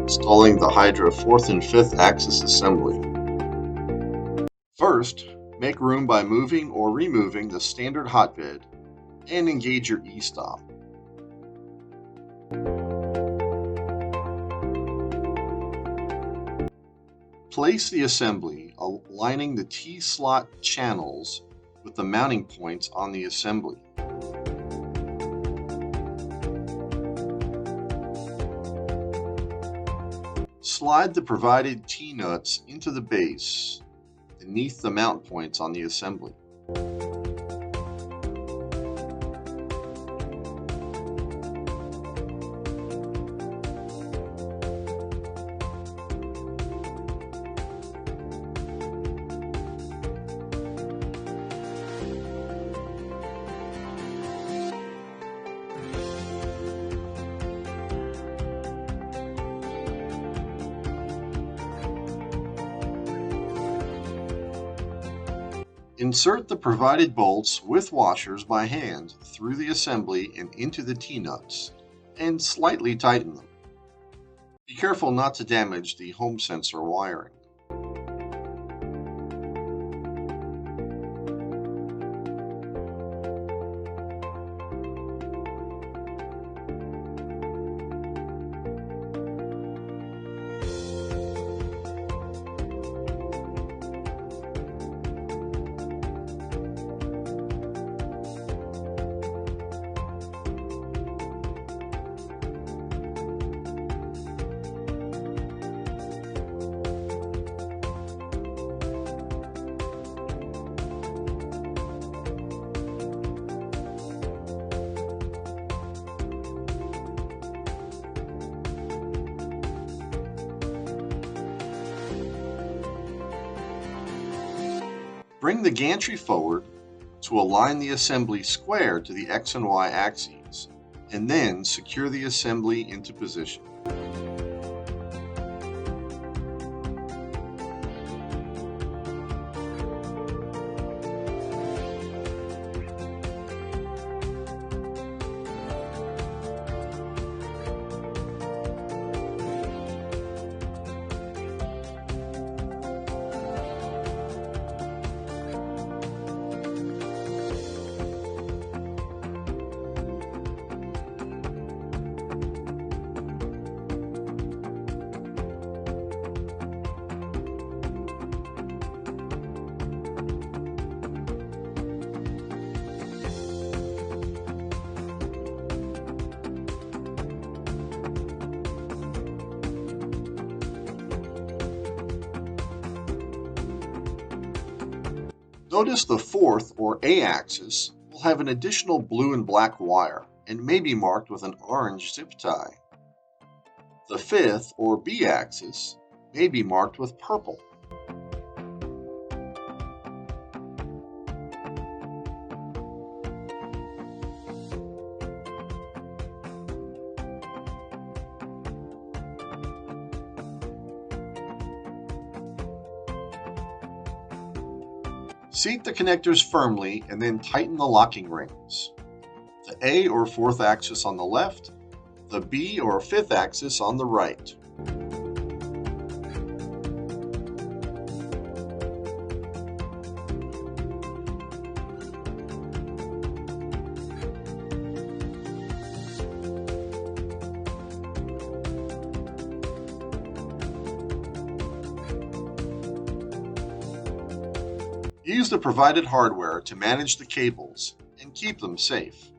Installing the Hydra 4th and 5th axis assembly. First, make room by moving or removing the standard hotbed and engage your e-stop. Place the assembly aligning the T-slot channels with the mounting points on the assembly. Slide the provided T-nuts into the base beneath the mount points on the assembly. Insert the provided bolts with washers by hand through the assembly and into the T-nuts, and slightly tighten them. Be careful not to damage the home sensor wiring. Bring the gantry forward to align the assembly square to the X and Y axes, and then secure the assembly into position. Notice the 4th or A axis will have an additional blue and black wire and may be marked with an orange zip tie. The 5th or B axis may be marked with purple. Seat the connectors firmly and then tighten the locking rings. The A or 4th axis on the left, the B or 5th axis on the right. Use the provided hardware to manage the cables and keep them safe.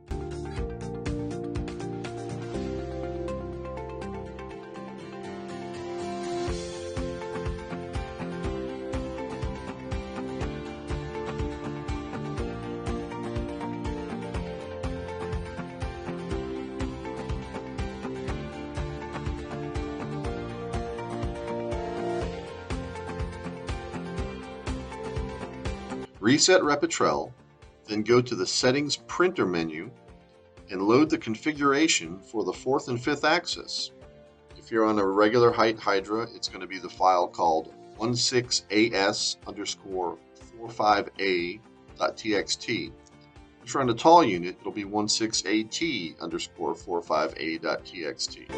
Reset Repetrel, then go to the Settings Printer menu and load the configuration for the 4th and 5th axis. If you're on a regular height Hydra, it's going to be the file called 16as_45a.txt. If you're on a tall unit, it'll be 16at_45a.txt.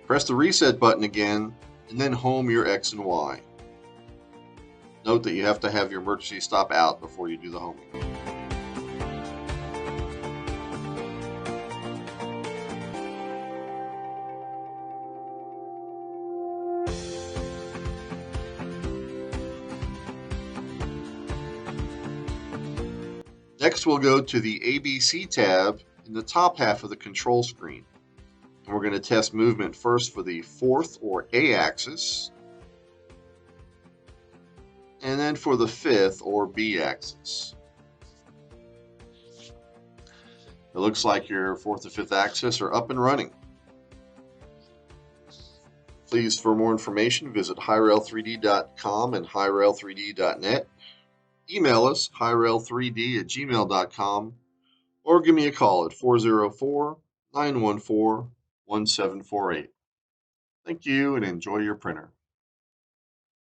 Press the reset button again, and then home your X and Y. Note that you have to have your emergency stop out before you do the homing. Next, we'll go to the ABC tab in the top half of the control screen. And we're going to test movement first for the fourth or A axis, and then for the fifth or B axis. It looks like your fourth and fifth axis are up and running. Please, for more information, visit hyrel3d.com and hyrel3d.net. Email us, hyrel3d@gmail.com, or give me a call at 404-914-1748. Thank you, and enjoy your printer.